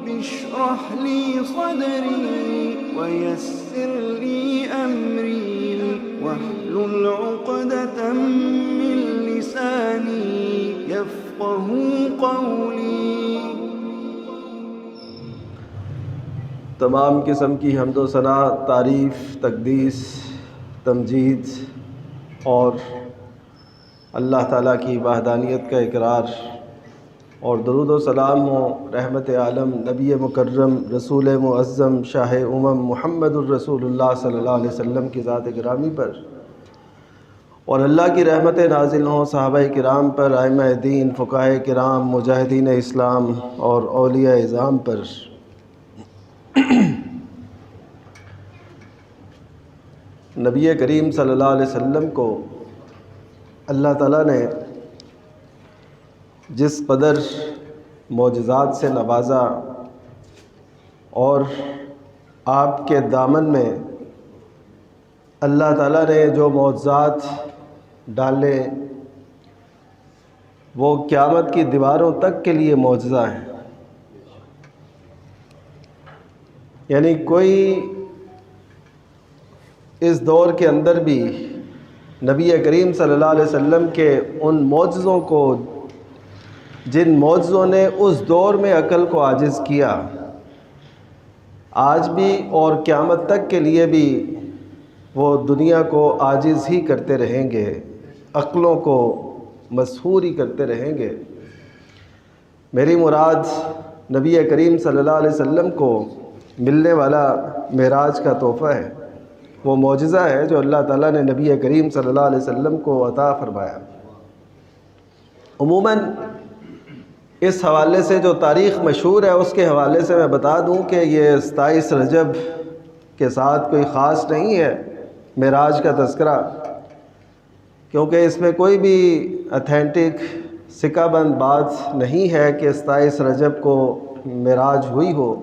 اشرح لي صدري ويسر لي أمري واحلل عقدة من لساني يفقهوا قولي۔ تمام قسم کی حمد و ثنا، تعریف، تقدیس، تمجید اور اللہ تعالیٰ کی وحدانیت کا اقرار اور درود و سلام و رحمت عالم نبی مکرم رسول معظم شاہ محمد الرسول اللہ صلی اللہ علیہ وسلم کی ذات گرامی پر اور اللہ کی رحمت نازل ہوں صحابہ کرام پر، ائمہ دین، فقہاء کرام، مجاہدین اسلام اور اولیاء اعظام پر۔ نبی کریم صلی اللہ علیہ وسلم کو اللہ تعالیٰ نے جس قدر معجزات سے نوازا اور آپ کے دامن میں اللہ تعالیٰ نے جو معجزات ڈالے وہ قیامت کی دیواروں تک کے لیے معجزہ ہیں۔ یعنی کوئی اس دور کے اندر بھی نبی کریم صلی اللہ علیہ وسلم کے ان معجزوں کو، جن معجزوں نے اس دور میں عقل کو عاجز کیا، آج بھی اور قیامت تک کے لیے بھی وہ دنیا کو عاجز ہی کرتے رہیں گے، عقلوں کو مسحور ہی کرتے رہیں گے۔ میری مراد نبی کریم صلی اللہ علیہ وسلم کو ملنے والا معراج کا تحفہ ہے، وہ معجزہ ہے جو اللہ تعالیٰ نے نبی کریم صلی اللہ علیہ وسلم کو عطا فرمایا۔ عموماً اس حوالے سے جو تاریخ مشہور ہے اس کے حوالے سے میں بتا دوں کہ یہ 27 رجب کے ساتھ کوئی خاص نہیں ہے معراج کا تذکرہ، کیونکہ اس میں کوئی بھی اتھینٹک سکہ بند بات نہیں ہے کہ 27 رجب کو معراج ہوئی ہو۔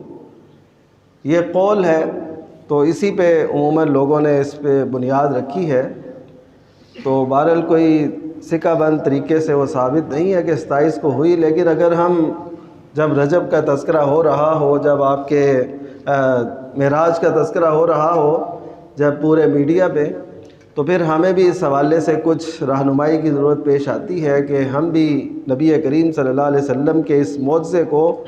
یہ قول ہے تو اسی پہ عموماً لوگوں نے اس پہ بنیاد رکھی ہے، تو بہرحال کوئی سکہ بند طریقے سے وہ ثابت نہیں ہے کہ 27 کو ہوئی۔ لیکن اگر ہم جب رجب کا تذکرہ ہو رہا ہو، جب آپ کے معراج کا تذکرہ ہو رہا ہو جب پورے میڈیا پہ، تو پھر ہمیں بھی اس حوالے سے کچھ رہنمائی کی ضرورت پیش آتی ہے کہ ہم بھی نبی کریم صلی اللہ علیہ وسلم کے اس معجزے کو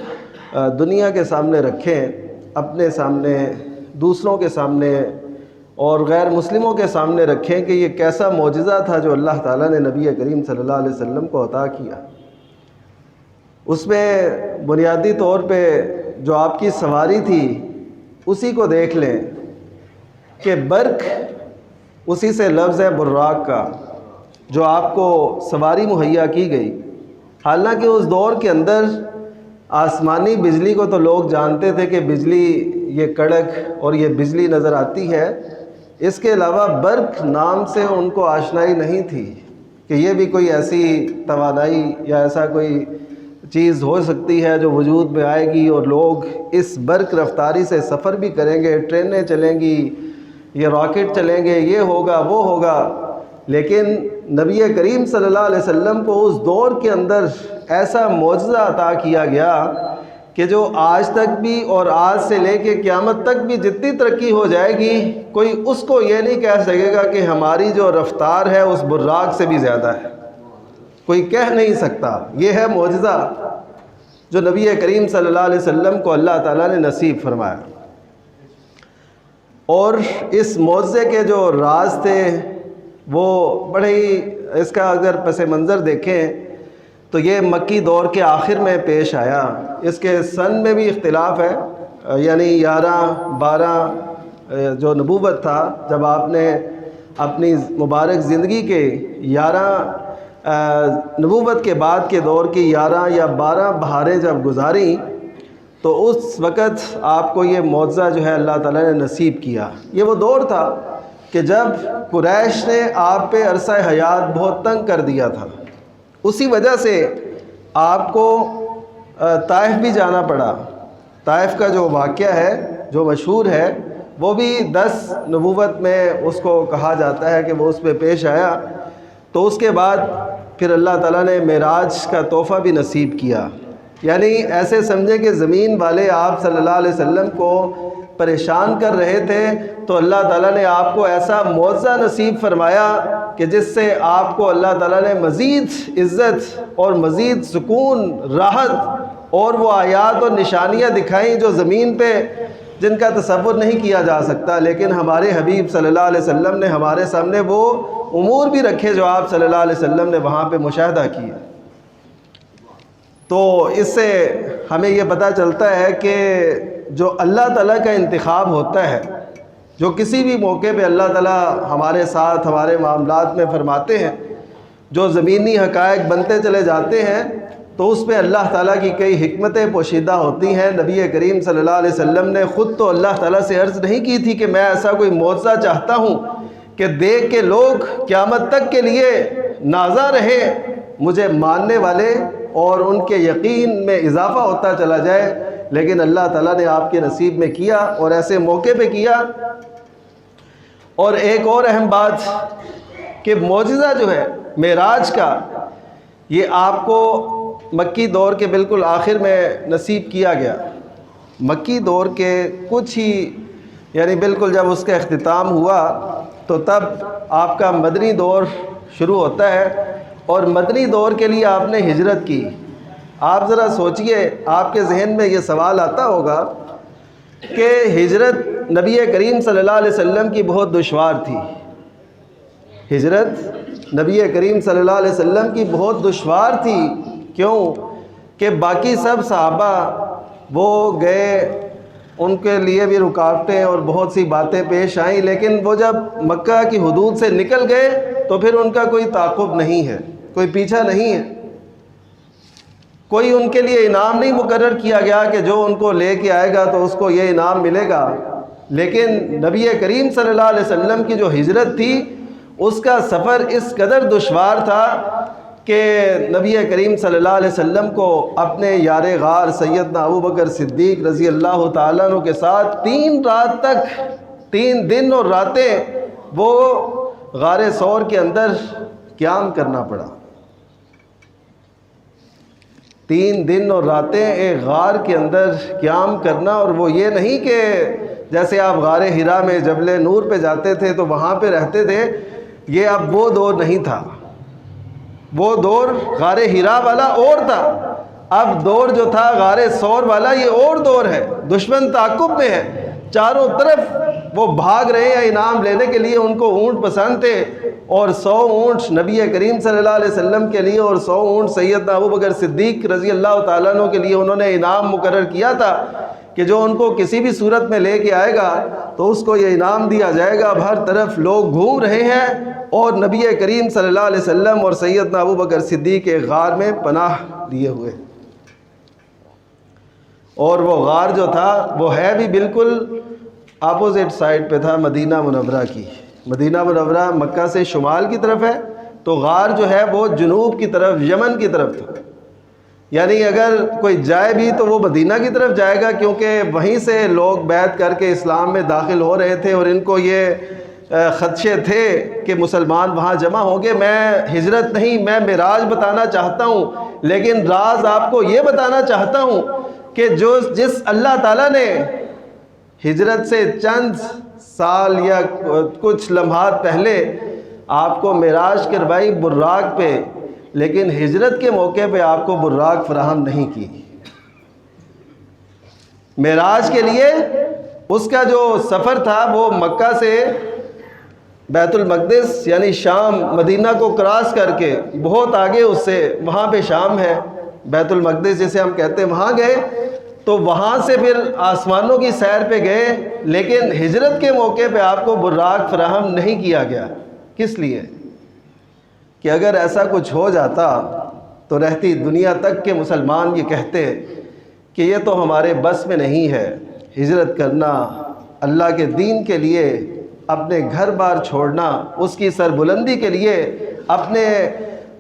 دنیا کے سامنے رکھیں، اپنے سامنے، دوسروں کے سامنے اور غیر مسلموں کے سامنے رکھیں کہ یہ کیسا معجزہ تھا جو اللہ تعالیٰ نے نبی کریم صلی اللہ علیہ وسلم کو عطا کیا۔ اس میں بنیادی طور پہ جو آپ کی سواری تھی اسی کو دیکھ لیں کہ برق اسی سے لفظ ہے براق کا، جو آپ کو سواری مہیا کی گئی۔ حالانکہ اس دور کے اندر آسمانی بجلی کو تو لوگ جانتے تھے کہ بجلی یہ کڑک اور یہ بجلی نظر آتی ہے، اس کے علاوہ برق نام سے ان کو آشنائی نہیں تھی کہ یہ بھی کوئی ایسی توانائی یا ایسا کوئی چیز ہو سکتی ہے جو وجود میں آئے گی اور لوگ اس برق رفتاری سے سفر بھی کریں گے، ٹرینیں چلیں گی، یہ راکٹ چلیں گے، یہ ہوگا وہ ہوگا۔ لیکن نبی کریم صلی اللہ علیہ وسلم کو اس دور کے اندر ایسا معجزہ عطا کیا گیا کہ جو آج تک بھی اور آج سے لے کے قیامت تک بھی جتنی ترقی ہو جائے گی، کوئی اس کو یہ نہیں کہہ سکے گا کہ ہماری جو رفتار ہے اس براق سے بھی زیادہ ہے، کوئی کہہ نہیں سکتا۔ یہ ہے معجزہ جو نبی کریم صلی اللہ علیہ وسلم کو اللہ تعالیٰ نے نصیب فرمایا۔ اور اس معجزے کے جو راز تھے وہ بڑے ہی، اس کا اگر پس منظر دیکھیں تو یہ مکی دور کے آخر میں پیش آیا۔ اس کے سن میں بھی اختلاف ہے، یعنی 11-12 جو نبوت تھا، جب آپ نے اپنی مبارک زندگی کے 11 نبوت کے بعد کے دور کی 11 یا 12 بہاریں جب گزاریں تو اس وقت آپ کو یہ معجزہ جو ہے اللہ تعالیٰ نے نصیب کیا۔ یہ وہ دور تھا کہ جب قریش نے آپ پہ عرصہ حیات بہت تنگ کر دیا تھا، اسی وجہ سے آپ کو طائف بھی جانا پڑا۔ طائف کا جو واقعہ ہے جو مشہور ہے وہ بھی 10 نبوت میں اس کو کہا جاتا ہے کہ وہ اس پہ پیش آیا۔ تو اس کے بعد پھر اللہ تعالیٰ نے معراج کا تحفہ بھی نصیب کیا یعنی ایسے سمجھے کہ زمین والے آپ صلی اللہ علیہ وسلم کو پریشان کر رہے تھے، تو اللہ تعالیٰ نے آپ کو ایسا معجزہ نصیب فرمایا کہ جس سے آپ کو اللہ تعالیٰ نے مزید عزت اور مزید سکون، راحت اور وہ آیات اور نشانیاں دکھائیں جو زمین پہ جن کا تصور نہیں کیا جا سکتا، لیکن ہمارے حبیب صلی اللہ علیہ وسلم نے ہمارے سامنے وہ امور بھی رکھے جو آپ صلی اللہ علیہ وسلم نے وہاں پہ مشاہدہ کیا۔ تو اس سے ہمیں یہ پتہ چلتا ہے کہ جو اللہ تعالیٰ کا انتخاب ہوتا ہے، جو کسی بھی موقع پہ اللہ تعالیٰ ہمارے ساتھ ہمارے معاملات میں فرماتے ہیں، جو زمینی حقائق بنتے چلے جاتے ہیں، تو اس پہ اللہ تعالیٰ کی کئی حکمتیں پوشیدہ ہوتی ہیں۔ نبی کریم صلی اللہ علیہ وسلم نے خود تو اللہ تعالیٰ سے عرض نہیں کی تھی کہ میں ایسا کوئی معجزہ چاہتا ہوں کہ دیکھ کے لوگ قیامت تک کے لیے نازا رہے، مجھے ماننے والے اور ان کے یقین میں اضافہ ہوتا چلا جائے، لیکن اللہ تعالیٰ نے آپ کے نصیب میں کیا اور ایسے موقع پہ کیا۔ اور ایک اور اہم بات کہ معجزہ جو ہے معراج کا، یہ آپ کو مکی دور کے بالکل آخر میں نصیب کیا گیا۔ مکی دور کے کچھ ہی یعنی بالکل جب اس کا اختتام ہوا تو تب آپ کا مدنی دور شروع ہوتا ہے، اور مدنی دور کے لیے آپ نے ہجرت کی۔ آپ ذرا سوچئے، آپ کے ذہن میں یہ سوال آتا ہوگا کہ ہجرت نبی کریم صلی اللہ علیہ وسلم کی بہت دشوار تھی، ہجرت نبی کریم صلی اللہ علیہ وسلم کی بہت دشوار تھی۔ کیوں کہ باقی سب صحابہ وہ گئے، ان کے لیے بھی رکاوٹیں اور بہت سی باتیں پیش آئیں، لیکن وہ جب مکہ کی حدود سے نکل گئے تو پھر ان کا کوئی تعاقب نہیں ہے، کوئی پیچھا نہیں ہے، کوئی ان کے لیے انعام نہیں مقرر کیا گیا کہ جو ان کو لے کے آئے گا تو اس کو یہ انعام ملے گا۔ لیکن نبی کریم صلی اللہ علیہ وسلم کی جو ہجرت تھی، اس کا سفر اس قدر دشوار تھا کہ نبی کریم صلی اللہ علیہ وسلم کو اپنے یار غار سیدنا ابوبکر صدیق رضی اللہ تعالیٰ عنہ کے ساتھ 3 رات تک، 3 دن اور راتیں وہ غار ثور کے اندر قیام کرنا پڑا۔ 3 دن اور راتیں ایک غار کے اندر قیام کرنا، اور وہ یہ نہیں کہ جیسے آپ غار حرا میں جبل نور پہ جاتے تھے تو وہاں پہ رہتے تھے، یہ اب وہ دور نہیں تھا۔ وہ دور غار حرا والا اور تھا، اب دور جو تھا غار ثور والا یہ اور دور ہے۔ دشمن تعاقب میں ہے، چاروں طرف وہ بھاگ رہے ہیں انعام لینے کے لیے۔ ان کو اونٹ پسند تھے، اور 100 اونٹ نبی کریم صلی اللہ علیہ وسلم کے لیے اور 100 اونٹ سیدنا ابوبکر صدیق رضی اللہ تعالیٰ عنہ کے لیے انہوں نے انعام مقرر کیا تھا کہ جو ان کو کسی بھی صورت میں لے کے آئے گا تو اس کو یہ انعام دیا جائے گا۔ اب ہر طرف لوگ گھوم رہے ہیں اور نبی کریم صلی اللہ علیہ وسلم اور سیدنا ابوبکر صدیق کے غار میں پناہ لیے ہوئے، اور وہ غار جو تھا وہ ہے بھی بالکل اپوزٹ سائڈ پہ تھا مدینہ منورہ کی۔ مدینہ منورہ مکہ سے شمال کی طرف ہے، تو غار جو ہے وہ جنوب کی طرف، یمن کی طرف تھا۔ یعنی اگر کوئی جائے بھی تو وہ مدینہ کی طرف جائے گا، کیونکہ وہیں سے لوگ بیعت کر کے اسلام میں داخل ہو رہے تھے، اور ان کو یہ خدشے تھے کہ مسلمان وہاں جمع ہوں گے۔ میں ہجرت نہیں، میں معراج بتانا چاہتا ہوں، لیکن راز آپ کو یہ بتانا چاہتا ہوں کہ جس اللہ تعالیٰ نے ہجرت سے چند سال یا کچھ لمحات پہلے آپ کو معراج کروائی براق پہ، لیکن ہجرت کے موقع پہ آپ کو براق فراہم نہیں کی۔ معراج کے لیے اس کا جو سفر تھا وہ مکہ سے بیت المقدس یعنی شام، مدینہ کو کراس کر کے بہت آگے اس سے، وہاں پہ شام ہے، بیت المقدس جسے ہم کہتے ہیں، وہاں گئے تو وہاں سے پھر آسمانوں کی سیر پہ گئے، لیکن ہجرت کے موقع پہ آپ کو براق فراہم نہیں کیا گیا۔ کس لیے؟ کہ اگر ایسا کچھ ہو جاتا تو رہتی دنیا تک کے مسلمان یہ کہتے کہ یہ تو ہمارے بس میں نہیں ہے ہجرت کرنا، اللہ کے دین کے لیے اپنے گھر بار چھوڑنا، اس کی سربلندی کے لیے اپنے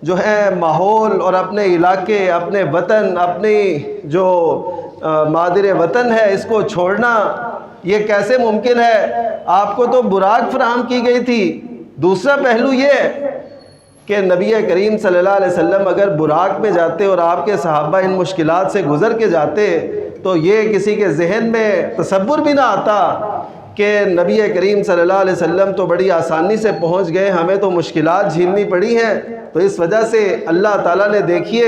جو ہے ماحول اور اپنے علاقے، اپنے وطن، اپنی جو مادر وطن ہے اس کو چھوڑنا، یہ کیسے ممکن ہے؟ آپ کو تو براق فراہم کی گئی تھی۔ دوسرا پہلو یہ ہے کہ نبی کریم صلی اللہ علیہ وسلم اگر براق میں جاتے اور آپ کے صحابہ ان مشکلات سے گزر کے جاتے تو یہ کسی کے ذہن میں تصور بھی نہ آتا کہ نبی کریم صلی اللہ علیہ وسلم تو بڑی آسانی سے پہنچ گئے، ہمیں تو مشکلات جھیلنی پڑی ہیں۔ تو اس وجہ سے اللہ تعالیٰ نے دیکھیے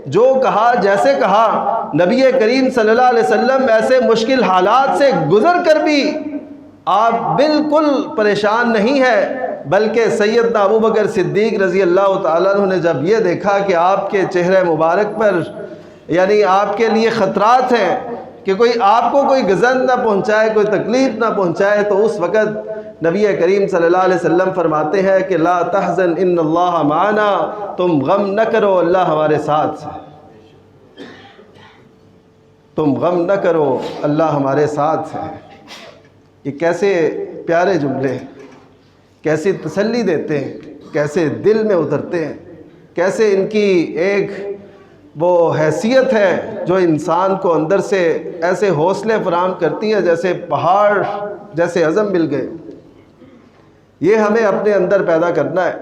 جو کہا، جیسے کہا، نبی کریم صلی اللہ علیہ وسلم ایسے مشکل حالات سے گزر کر بھی آپ بالکل پریشان نہیں ہیں، بلکہ سیدنا ابو بکر صدیق رضی اللہ تعالیٰ عنہ نے جب یہ دیکھا کہ آپ کے چہرے مبارک پر یعنی آپ کے لیے خطرات ہیں کہ کوئی آپ کو کوئی گزن نہ پہنچائے، کوئی تکلیف نہ پہنچائے، تو اس وقت نبی کریم صلی اللہ علیہ وسلم فرماتے ہیں کہ لا تحزن ان اللہ معنا، تم غم نہ کرو، اللہ ہمارے ساتھ ہے، تم غم نہ کرو، اللہ ہمارے ساتھ ہے۔ یہ کیسے پیارے جملے، کیسی تسلی دیتے ہیں، کیسے دل میں اترتے ہیں، کیسے ان کی ایک وہ حیثیت ہے جو انسان کو اندر سے ایسے حوصلے فراہم کرتی ہے جیسے پہاڑ جیسے عزم مل گئے۔ یہ ہمیں اپنے اندر پیدا کرنا ہے۔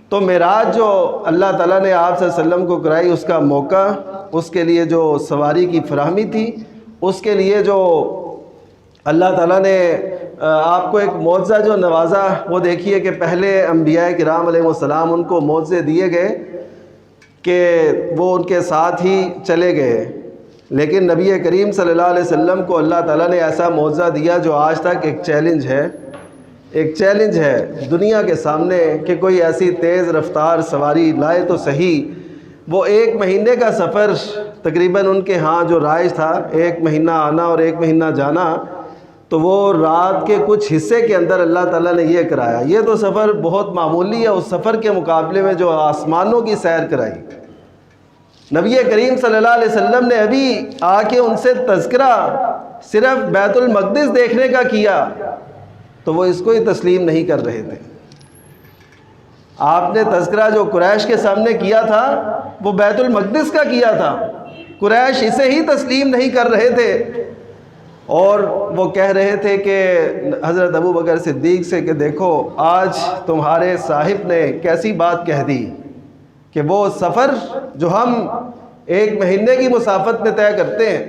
تو معراج جو اللہ تعالیٰ نے آپ صلی اللہ علیہ وسلم کو کرائی، اس کا موقع، اس کے لیے جو سواری کی فراہمی تھی، اس کے لیے جو اللہ تعالیٰ نے آپ کو ایک معجزہ جو نوازا، وہ دیکھیے کہ پہلے انبیاء کرام علیہ السلام ان کو معجزے دیے گئے کہ وہ ان کے ساتھ ہی چلے گئے، لیکن نبی کریم صلی اللہ علیہ وسلم کو اللہ تعالیٰ نے ایسا معجزہ دیا جو آج تک ایک چیلنج ہے دنیا کے سامنے کہ کوئی ایسی تیز رفتار سواری لائے تو صحیح۔ وہ 1 مہینے کا سفر تقریباً ان کے ہاں جو رائج تھا، 1 مہینہ آنا اور 1 مہینہ جانا، تو وہ رات کے کچھ حصے کے اندر اللہ تعالیٰ نے یہ کرایا۔ یہ تو سفر بہت معمولی ہے، اس سفر کے مقابلے میں جو آسمانوں کی سیر کرائی، نبی کریم صلی اللہ علیہ وسلم نے ابھی آ کے ان سے تذکرہ صرف بیت المقدس دیکھنے کا کیا تو وہ اس کو ہی تسلیم نہیں کر رہے تھے۔ آپ نے تذکرہ جو قریش کے سامنے کیا تھا وہ بیت المقدس کا کیا تھا، قریش اسے ہی تسلیم نہیں کر رہے تھے، اور وہ کہہ رہے تھے کہ حضرت ابو بکر صدیق سے کہ دیکھو آج تمہارے صاحب نے کیسی بات کہہ دی کہ وہ سفر جو ہم 1 مہینے کی مسافت میں طے کرتے ہیں،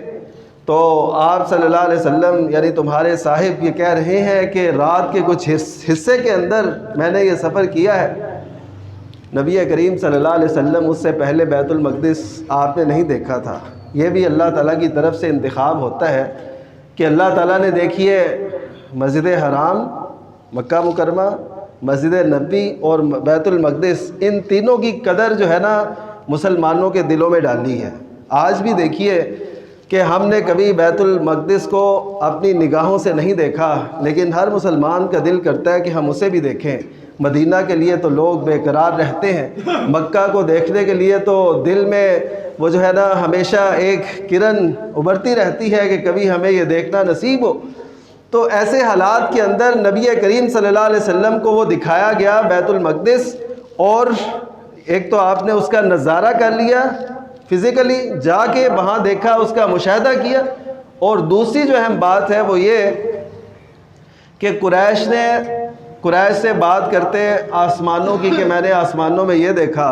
تو آپ صلی اللہ علیہ وسلم یعنی تمہارے صاحب یہ کہہ رہے ہیں کہ رات کے کچھ حصے کے اندر میں نے یہ سفر کیا ہے۔ نبی کریم صلی اللہ علیہ وسلم اس سے پہلے بیت المقدس آپ نے نہیں دیکھا تھا۔ یہ بھی اللہ تعالیٰ کی طرف سے انتخاب ہوتا ہے کہ اللہ تعالیٰ نے دیکھیے مسجد حرام، مکہ مکرمہ، مسجد نبی اور بیت المقدس، ان تینوں کی قدر جو ہے نا مسلمانوں کے دلوں میں ڈالی ہے۔ آج بھی دیکھیے کہ ہم نے کبھی بیت المقدس کو اپنی نگاہوں سے نہیں دیکھا، لیکن ہر مسلمان کا دل کرتا ہے کہ ہم اسے بھی دیکھیں۔ مدینہ کے لیے تو لوگ بے قرار رہتے ہیں، مکہ کو دیکھنے کے لیے تو دل میں وہ جو ہے نا ہمیشہ ایک کرن ابھرتی رہتی ہے کہ کبھی ہمیں یہ دیکھنا نصیب ہو۔ تو ایسے حالات کے اندر نبی کریم صلی اللہ علیہ وسلم کو وہ دکھایا گیا بیت المقدس، اور ایک تو آپ نے اس کا نظارہ کر لیا فزیکلی، جا کے وہاں دیکھا، اس کا مشاہدہ کیا، اور دوسری جو اہم بات ہے وہ یہ کہ قریش سے بات کرتے آسمانوں کی کہ میں نے آسمانوں میں یہ دیکھا،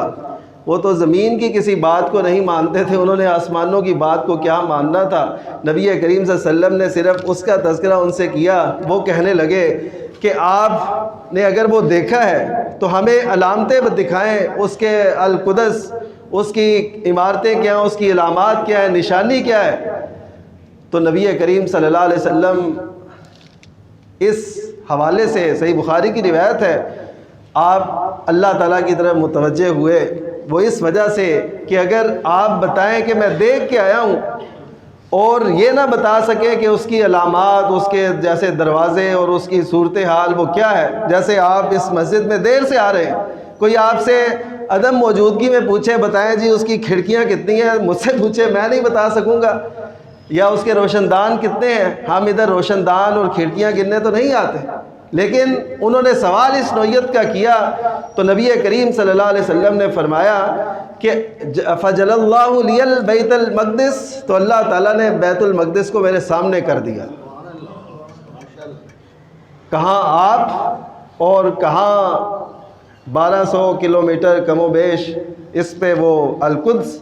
وہ تو زمین کی کسی بات کو نہیں مانتے تھے، انہوں نے آسمانوں کی بات کو کیا ماننا تھا۔ نبی کریم صلی اللہ علیہ وسلم نے صرف اس کا تذکرہ ان سے کیا، وہ کہنے لگے کہ آپ نے اگر وہ دیکھا ہے تو ہمیں علامتیں دکھائیں، اس کے القدس، اس کی عمارتیں کیا ہیں، اس کی علامات کیا ہیں، نشانی کیا ہے۔ تو نبی کریم صلی اللہ علیہ وسلم اس حوالے سے صحیح بخاری کی روایت ہے، آپ اللہ تعالیٰ کی طرف متوجہ ہوئے، وہ اس وجہ سے کہ اگر آپ بتائیں کہ میں دیکھ کے آیا ہوں اور یہ نہ بتا سکے کہ اس کی علامات، اس کے جیسے دروازے اور اس کی صورتحال وہ کیا ہے، جیسے آپ اس مسجد میں دیر سے آ رہے ہیں، کوئی آپ سے عدم موجودگی میں پوچھے بتائیں جی اس کی کھڑکیاں کتنی ہیں، مجھ سے پوچھے میں نہیں بتا سکوں گا، یا اس کے روشن دان کتنے ہیں، ہم ادھر روشن دان اور کھڑکیاں گننے تو نہیں آتے، لیکن انہوں نے سوال اس نوعیت کا کیا تو نبی کریم صلی اللہ علیہ وسلم نے فرمایا کہ فجل اللہ لی البیت المقدس، تو اللہ تعالیٰ نے بیت المقدس کو میرے سامنے کر دیا۔ کہاں آپ اور کہاں 1200 کلومیٹر کم و بیش اس پہ وہ القدس،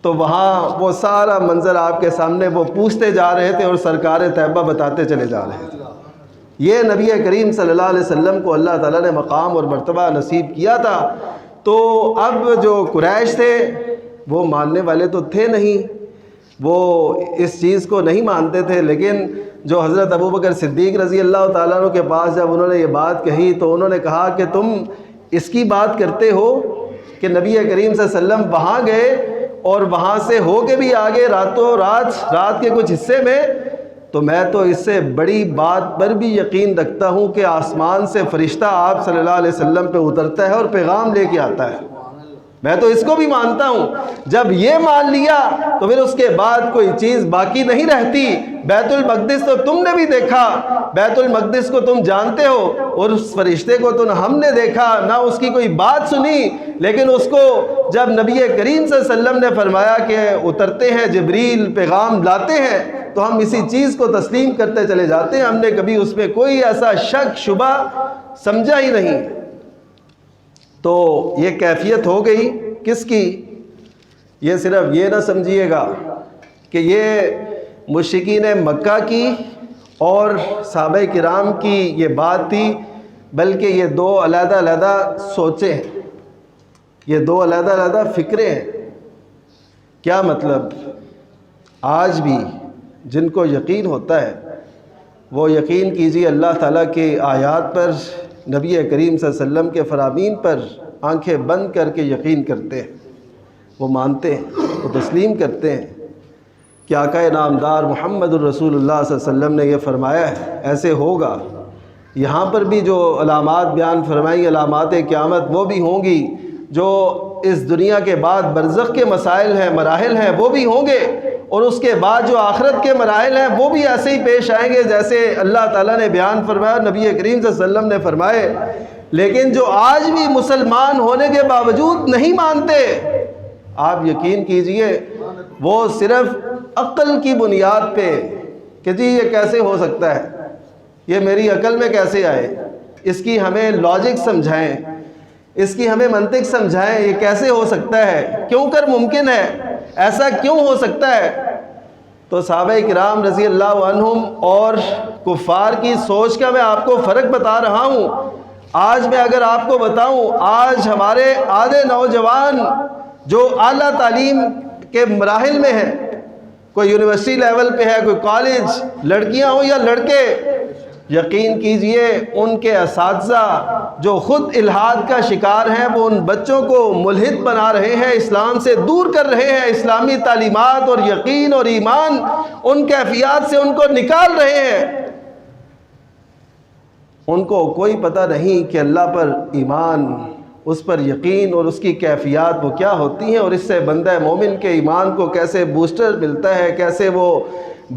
تو وہاں وہ سارا منظر آپ کے سامنے وہ پوچھتے جا رہے تھے اور سرکار طیبہ بتاتے چلے جا رہے تھے۔ یہ نبی کریم صلی اللہ علیہ وسلم کو اللہ تعالیٰ نے مقام اور مرتبہ نصیب کیا تھا۔ تو اب جو قریش تھے وہ ماننے والے تو تھے نہیں، وہ اس چیز کو نہیں مانتے تھے، لیکن جو حضرت ابوبکر صدیق رضی اللہ تعالیٰ عنہ کے پاس جب انہوں نے یہ بات کہی تو انہوں نے کہا کہ تم اس کی بات کرتے ہو کہ نبی کریم صلی اللہ علیہ وسلم وہاں گئے اور وہاں سے ہو کے بھی آگے رات کے کچھ حصے میں، تو میں تو اس سے بڑی بات پر بھی یقین رکھتا ہوں کہ آسمان سے فرشتہ آپ صلی اللہ علیہ وسلم پہ اترتا ہے اور پیغام لے کے آتا ہے، میں تو اس کو بھی مانتا ہوں۔ جب یہ مان لیا تو پھر اس کے بعد کوئی چیز باقی نہیں رہتی۔ بیت المقدس تو تم نے بھی دیکھا، بیت المقدس کو تم جانتے ہو، اور اس فرشتے کو تو نہ ہم نے دیکھا نہ اس کی کوئی بات سنی، لیکن اس کو جب نبی کریم صلی اللہ علیہ وسلم نے فرمایا کہ اترتے ہیں جبریل پیغام لاتے ہیں، تو ہم اسی چیز کو تسلیم کرتے چلے جاتے ہیں، ہم نے کبھی اس میں کوئی ایسا شک شبہ سمجھا ہی نہیں۔ تو یہ کیفیت ہو گئی کس کی؟ یہ صرف یہ نہ سمجھیے گا کہ یہ مشرکین مکہ کی اور صحابہ کرام کی یہ بات تھی، بلکہ یہ دو علیحدہ علیحدہ سوچیں ہیں، یہ دو علیحدہ علیحدہ فکریں ہیں۔ کیا مطلب؟ آج بھی جن کو یقین ہوتا ہے وہ یقین کیجیے اللہ تعالیٰ کی آیات پر، نبی کریم صلی اللہ علیہ وسلم کے فرامین پر آنکھیں بند کر کے یقین کرتے ہیں، وہ مانتے ہیں، وہ تسلیم کرتے ہیں کہ آقا نامدار محمد الرسول اللہ صلی اللہ علیہ وسلم نے یہ فرمایا ہے، ایسے ہوگا۔ یہاں پر بھی جو علامات بیان فرمائی، علامات قیامت، وہ بھی ہوں گی، جو اس دنیا کے بعد برزخ کے مسائل ہیں، مراحل ہیں، وہ بھی ہوں گے، اور اس کے بعد جو آخرت کے مراحل ہیں وہ بھی ایسے ہی پیش آئیں گے جیسے اللہ تعالیٰ نے بیان فرمایا، نبی کریم صلی اللہ علیہ وسلم نے فرمائے۔ لیکن جو آج بھی مسلمان ہونے کے باوجود نہیں مانتے، آپ یقین کیجئے وہ صرف عقل کی بنیاد پہ کہ جی یہ کیسے ہو سکتا ہے، یہ میری عقل میں کیسے آئے، اس کی ہمیں لاجک سمجھائیں، اس کی ہمیں منطق سمجھائیں، یہ کیسے ہو سکتا ہے، کیوں کر ممکن ہے، ایسا کیوں ہو سکتا ہے۔ تو صحابہ کرام رضی اللہ عنہم اور کفار کی سوچ کا میں آپ کو فرق بتا رہا ہوں۔ آج میں اگر آپ کو بتاؤں، آج ہمارے آدھے نوجوان جو اعلیٰ تعلیم کے مراحل میں ہیں، کوئی یونیورسٹی لیول پہ ہے، کوئی کالج، لڑکیاں ہوں یا لڑکے، یقین کیجئے ان کے اساتذہ جو خود الحاد کا شکار ہیں، وہ ان بچوں کو ملحد بنا رہے ہیں، اسلام سے دور کر رہے ہیں، اسلامی تعلیمات اور یقین اور ایمان ان کیفیات سے ان کو نکال رہے ہیں۔ ان کو کوئی پتہ نہیں کہ اللہ پر ایمان، اس پر یقین اور اس کی کیفیات وہ کیا ہوتی ہیں، اور اس سے بندہ مومن کے ایمان کو کیسے بوسٹر ملتا ہے، کیسے وہ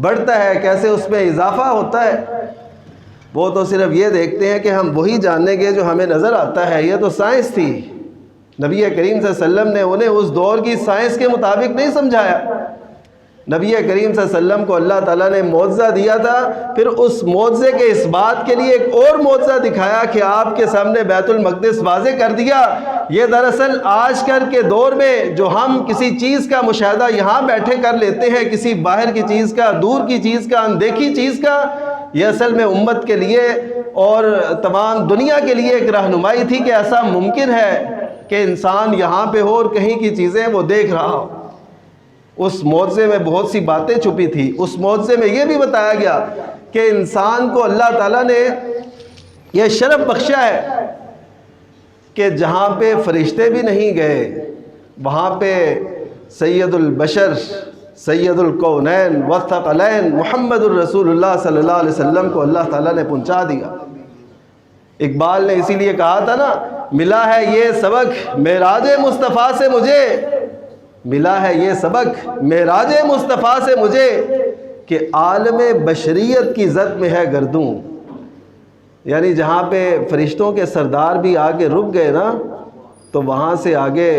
بڑھتا ہے، کیسے اس میں اضافہ ہوتا ہے۔ وہ تو صرف یہ دیکھتے ہیں کہ ہم وہی جاننے گے جو ہمیں نظر آتا ہے۔ یہ تو سائنس تھی، نبی کریم صلی اللہ علیہ وسلم نے انہیں اس دور کی سائنس کے مطابق نہیں سمجھایا۔ نبی کریم صلی اللہ علیہ وسلم کو اللہ تعالیٰ نے معجزہ دیا تھا، پھر اس معجزے کے اس بات کے لیے ایک اور معجزہ دکھایا کہ آپ کے سامنے بیت المقدس واضح کر دیا۔ یہ دراصل آج کل کے دور میں جو ہم کسی چیز کا مشاہدہ یہاں بیٹھے کر لیتے ہیں، کسی باہر کی چیز کا، دور کی چیز کا، اندیکھی چیز کا، یہ اصل میں امت کے لیے اور تمام دنیا کے لیے ایک رہنمائی تھی کہ ایسا ممکن ہے کہ انسان یہاں پہ ہو اور کہیں کی چیزیں وہ دیکھ رہا ہو۔ اس معجزے میں بہت سی باتیں چھپی تھی۔ اس معجزے میں یہ بھی بتایا گیا کہ انسان کو اللہ تعالیٰ نے یہ شرف بخشا ہے کہ جہاں پہ فرشتے بھی نہیں گئے، وہاں پہ سید البشر، سید الکونین والثقلین محمد الرسول اللہ صلی اللہ علیہ وسلم کو اللہ تعالیٰ نے پہنچا دیا۔ اقبال نے اسی لیے کہا تھا نا، ملا ہے یہ سبق معراج مصطفیٰ سے مجھے، ملا ہے یہ سبق معراج مصطفیٰ سے مجھے، کہ عالم بشریت کی زد میں ہے گردوں۔ یعنی جہاں پہ فرشتوں کے سردار بھی آگے رک گئے نا، تو وہاں سے آگے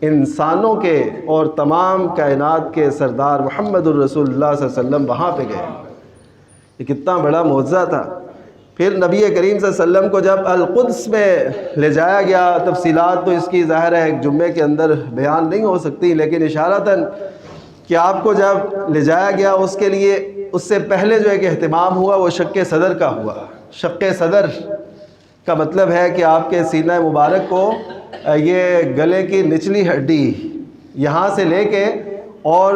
انسانوں کے اور تمام کائنات کے سردار محمد الرسول اللہ صلی اللہ علیہ وسلم وہاں پہ گئے۔ یہ کتنا بڑا معجزہ تھا پھر نبی کریم صلی اللہ علیہ وسلم کو جب القدس میں لے جایا گیا، تفصیلات تو اس کی ظاہر ہے ایک جمعے کے اندر بیان نہیں ہو سکتی، لیکن اشارتاً کہ آپ کو جب لے جایا گیا اس کے لیے اس سے پہلے جو ایک اہتمام ہوا وہ شق صدر کا ہوا۔ شق صدر کا مطلب ہے کہ آپ کے سینہ مبارک کو یہ گلے کی نچلی ہڈی یہاں سے لے کے اور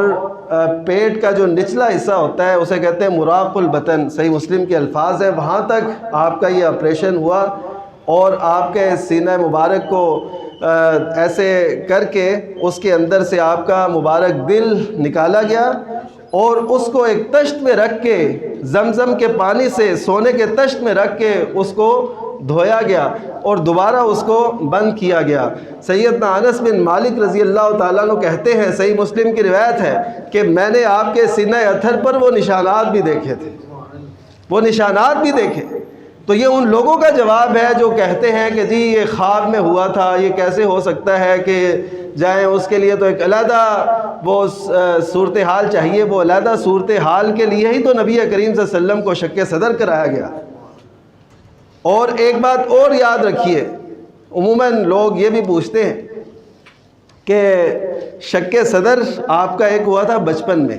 پیٹ کا جو نچلا حصہ ہوتا ہے اسے کہتے ہیں مراق البطن، صحیح مسلم کے الفاظ ہیں، وہاں تک آپ کا یہ آپریشن ہوا اور آپ کے سینہ مبارک کو ایسے کر کے اس کے اندر سے آپ کا مبارک دل نکالا گیا اور اس کو ایک تشت میں رکھ کے زمزم کے پانی سے سونے کے تشت میں رکھ کے اس کو دھویا گیا اور دوبارہ اس کو بند کیا گیا۔ سیدنا انس بن مالک رضی اللہ تعالیٰ عنہ کہتے ہیں، صحیح مسلم کی روایت ہے کہ میں نے آپ کے سینہ اتھر پر وہ نشانات بھی دیکھے تھے، وہ نشانات بھی دیکھے۔ تو یہ ان لوگوں کا جواب ہے جو کہتے ہیں کہ جی یہ خواب میں ہوا تھا، یہ کیسے ہو سکتا ہے کہ جائیں، اس کے لیے تو ایک علیحدہ وہ صورتحال چاہیے، وہ علیحدہ صورتحال کے لیے ہی تو نبی کریم صلی اللہ علیہ وسلم کو شق صدر کرایا گیا۔ اور ایک بات اور یاد رکھیے، عموماً لوگ یہ بھی پوچھتے ہیں کہ شق صدر آپ کا ایک ہوا تھا بچپن میں،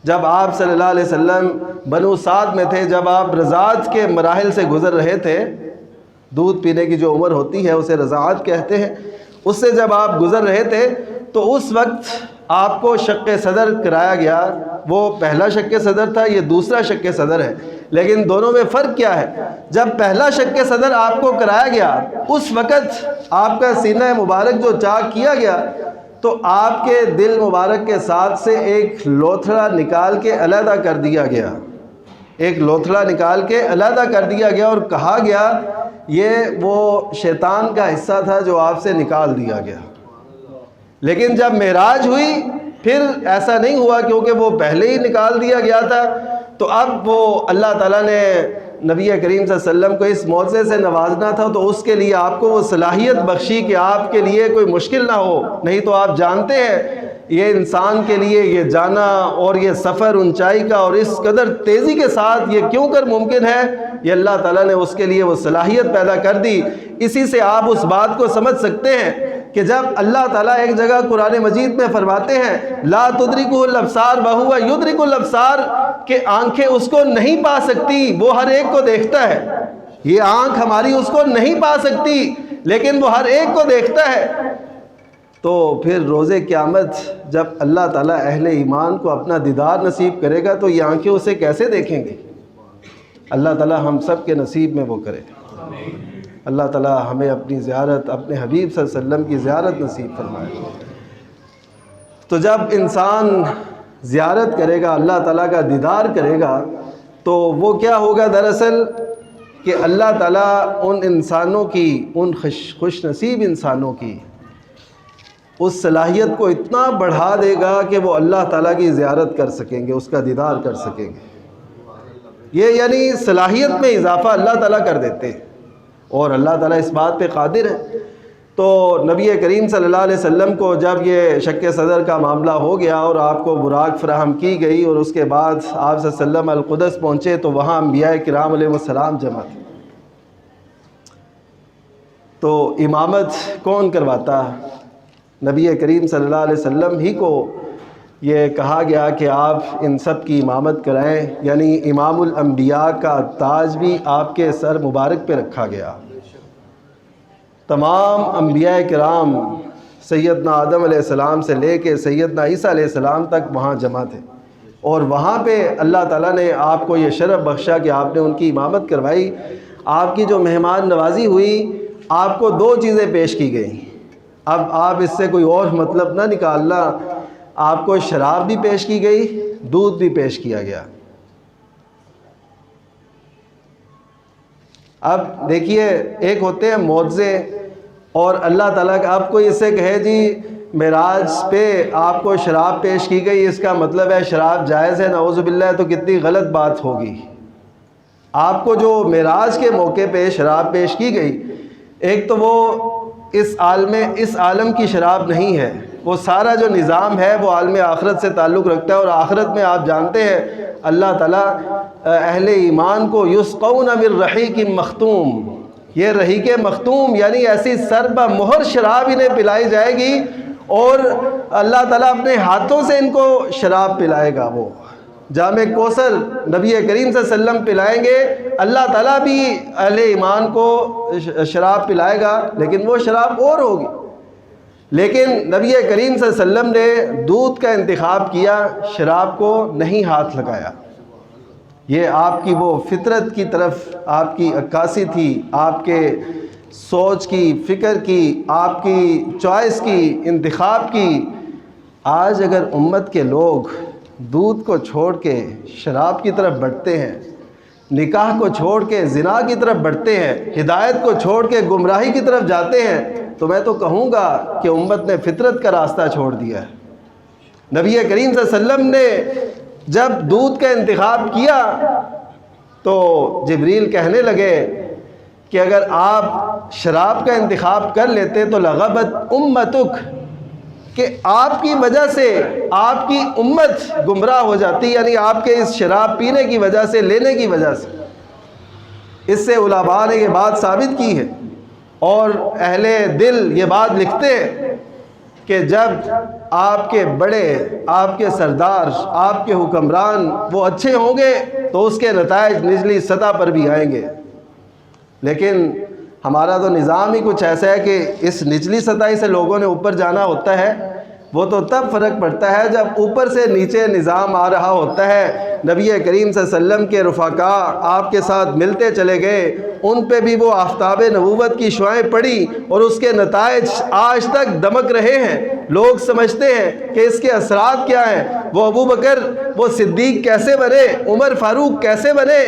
جب آپ صلی اللہ علیہ وسلم بنو سعد میں تھے، جب آپ رضاعت کے مراحل سے گزر رہے تھے، دودھ پینے کی جو عمر ہوتی ہے اسے رضاعت کہتے ہیں، اس سے جب آپ گزر رہے تھے تو اس وقت آپ کو شق صدر کرایا گیا۔ وہ پہلا شق صدر تھا، یہ دوسرا شق صدر ہے، لیکن دونوں میں فرق کیا ہے؟ جب پہلا شق صدر آپ کو کرایا گیا اس وقت آپ کا سینہ مبارک جو چاک کیا گیا تو آپ کے دل مبارک کے ساتھ سے ایک لوتھڑا نکال کے علیحدہ کر دیا گیا، ایک لوتھڑا نکال کے علیحدہ کر دیا گیا اور کہا گیا یہ وہ شیطان کا حصہ تھا جو آپ سے نکال دیا گیا۔ لیکن جب معراج ہوئی پھر ایسا نہیں ہوا، کیونکہ وہ پہلے ہی نکال دیا گیا تھا، تو اب وہ اللہ تعالیٰ نے نبی کریم صلی اللہ علیہ وسلم کو اس معجزے سے نوازنا تھا، تو اس کے لیے آپ کو وہ صلاحیت بخشی کہ آپ کے لیے کوئی مشکل نہ ہو۔ نہیں تو آپ جانتے ہیں یہ انسان کے لیے یہ جانا اور یہ سفر اونچائی کا اور اس قدر تیزی کے ساتھ یہ کیوں کر ممکن ہے؟ یہ اللہ تعالیٰ نے اس کے لیے وہ صلاحیت پیدا کر دی۔ اسی سے آپ اس بات کو سمجھ سکتے ہیں کہ جب اللہ تعالیٰ ایک جگہ قرآن مجید میں فرماتے ہیں لا تدرکہ الابصار وہو یدرک الابصار، کہ آنکھیں اس کو نہیں پا سکتی، وہ ہر ایک کو دیکھتا ہے۔ یہ آنکھ ہماری اس کو نہیں پا سکتی لیکن وہ ہر ایک کو دیکھتا ہے۔ تو پھر روز قیامت جب اللہ تعالیٰ اہل ایمان کو اپنا دیدار نصیب کرے گا تو یہ آنکھیں اسے کیسے دیکھیں گے؟ اللہ تعالیٰ ہم سب کے نصیب میں وہ کرے۔ اللہ تعالیٰ ہمیں اپنی زیارت، اپنے حبیب صلی اللہ علیہ وسلم کی زیارت نصیب فرمائے۔ تو جب انسان زیارت کرے گا، اللہ تعالیٰ کا دیدار کرے گا، تو وہ کیا ہوگا دراصل کہ اللہ تعالیٰ ان انسانوں کی، ان خوش نصیب انسانوں کی اس صلاحیت کو اتنا بڑھا دے گا کہ وہ اللہ تعالیٰ کی زیارت کر سکیں گے، اس کا دیدار کر سکیں گے۔ یہ یعنی صلاحیت میں اضافہ اللہ تعالیٰ کر دیتے ہیں، اور اللہ تعالیٰ اس بات پہ قادر ہے۔ تو نبی کریم صلی اللہ علیہ وسلم کو جب یہ شق صدر کا معاملہ ہو گیا اور آپ کو براق فراہم کی گئی اور اس کے بعد آپ صلی اللہ علیہ وسلم القدس پہنچے تو وہاں انبیاء کرام علیہ السلام جمع تھے۔ تو امامت کون کرواتا؟ نبی کریم صلی اللہ علیہ وسلم ہی کو یہ کہا گیا کہ آپ ان سب کی امامت کرائیں، یعنی امام الانبیاء کا تاج بھی آپ کے سر مبارک پہ رکھا گیا۔ تمام انبیاء کرام سیدنا آدم علیہ السلام سے لے کے سیدنا عیسیٰ علیہ السلام تک وہاں جمع تھے، اور وہاں پہ اللہ تعالیٰ نے آپ کو یہ شرف بخشا کہ آپ نے ان کی امامت کروائی۔ آپ کی جو مہمان نوازی ہوئی، آپ کو دو چیزیں پیش کی گئیں۔ اب آپ اس سے کوئی اور مطلب نہ نکالنا، آپ کو شراب بھی پیش کی گئی، دودھ بھی پیش کیا گیا۔ اب دیکھیے، ایک ہوتے ہیں معجزے، اور اللہ تعالیٰ کا آپ کو اس سے کہے جی معراج پہ آپ کو شراب پیش کی گئی، اس کا مطلب ہے شراب جائز ہے، نعوذ باللہ، تو کتنی غلط بات ہوگی۔ آپ کو جو معراج کے موقع پہ شراب پیش کی گئی، ایک تو وہ اس عالم کی شراب نہیں ہے، وہ سارا جو نظام ہے وہ عالم آخرت سے تعلق رکھتا ہے، اور آخرت میں آپ جانتے ہیں اللہ تعالیٰ اہل ایمان کو یسقون من رحیق مختوم، یہ رحیق مختوم یعنی ایسی سر بہ مہر شراب انہیں پلائی جائے گی، اور اللہ تعالیٰ اپنے ہاتھوں سے ان کو شراب پلائے گا۔ وہ جام کوثر نبی کریم صلی اللہ علیہ وسلم پلائیں گے، اللہ تعالیٰ بھی اہل ایمان کو شراب پلائے گا، لیکن وہ شراب اور ہوگی۔ لیکن نبی کریم صلی اللہ علیہ وسلم نے دودھ کا انتخاب کیا، شراب کو نہیں ہاتھ لگایا۔ یہ آپ کی وہ فطرت کی طرف آپ کی عکاسی تھی، آپ کے سوچ کی، فکر کی، آپ کی چوائس کی، انتخاب کی۔ آج اگر امت کے لوگ دودھ کو چھوڑ کے شراب کی طرف بڑھتے ہیں، نکاح کو چھوڑ کے زنا کی طرف بڑھتے ہیں، ہدایت کو چھوڑ کے گمراہی کی طرف جاتے ہیں، تو میں تو کہوں گا کہ امت نے فطرت کا راستہ چھوڑ دیا ہے۔ نبی کریم صلی اللہ علیہ وسلم نے جب دودھ کا انتخاب کیا تو جبریل کہنے لگے کہ اگر آپ شراب کا انتخاب کر لیتے تو لغبت امتک، کہ آپ کی وجہ سے آپ کی امت گمراہ ہو جاتی، یعنی آپ کے اس شراب پینے کی وجہ سے، لینے کی وجہ سے۔ اس سے علماء نے یہ بات ثابت کی ہے، اور اہل دل یہ بات لکھتے ہیں کہ جب آپ کے بڑے، آپ کے سردار، آپ کے حکمران وہ اچھے ہوں گے تو اس کے نتائج نچلی سطح پر بھی آئیں گے۔ لیکن ہمارا تو نظام ہی کچھ ایسا ہے کہ اس نچلی سطح سے لوگوں نے اوپر جانا ہوتا ہے۔ وہ تو تب فرق پڑتا ہے جب اوپر سے نیچے نظام آ رہا ہوتا ہے۔ نبی کریم صلی اللہ علیہ وسلم کے رفقاء آپ کے ساتھ ملتے چلے گئے، ان پہ بھی وہ آفتاب نبوت کی شعائیں پڑی، اور اس کے نتائج آج تک دمک رہے ہیں۔ لوگ سمجھتے ہیں کہ اس کے اثرات کیا ہیں۔ وہ ابو بکر، وہ صدیق کیسے بنے، عمر فاروق کیسے بنے،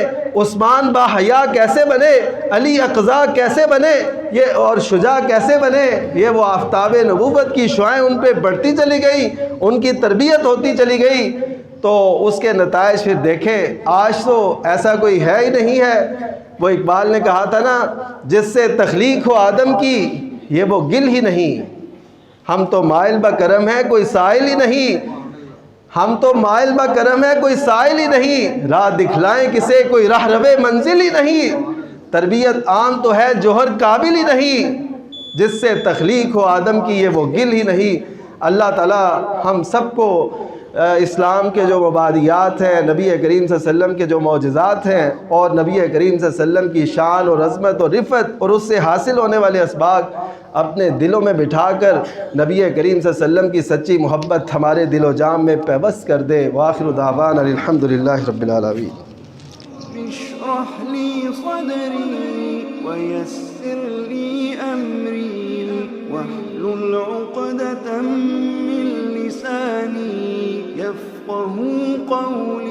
عثمان با حیا کیسے بنے، علی اقضا کیسے بنے، یہ اور شجاع کیسے بنے، یہ وہ آفتاب نبوت کی شعائیں ان پہ بڑھتی چلی گئی، ان کی تربیت ہوتی چلی گئی۔ تو اس کے نتائج پھر دیکھیں، آج تو ایسا کوئی ہے ہی نہیں ہے۔ وہ اقبال نے کہا تھا نا، جس سے تخلیق ہو آدم کی یہ وہ گل ہی نہیں، ہم تو مائل بہ کرم ہے کوئی سائل ہی نہیں، ہم تو مائل بہ کرم ہے کوئی سائل ہی نہیں، راہ دکھلائیں کسے کوئی راہ روے منزل ہی نہیں، تربیت عام تو ہے جوہر قابل ہی نہیں، جس سے تخلیق ہو آدم کی یہ وہ گل ہی نہیں۔ اللہ تعالی ہم سب کو اسلام کے جو مبادیات ہیں، نبی کریم صلی اللہ علیہ وسلم کے جو معجزات ہیں، اور نبی کریم صلی اللہ علیہ وسلم کی شان اور عظمت اور رفعت اور اس سے حاصل ہونے والے اسباق اپنے دلوں میں بٹھا کر نبی کریم صلی اللہ علیہ وسلم کی سچی محبت ہمارے دل و جان میں پیوست کر دے۔ وآخر دعوانا الحمدللہ رب العالمین۔ اشرح لي صدري ويسر لي أمري واحلل عقدة من لساني يفقه قولي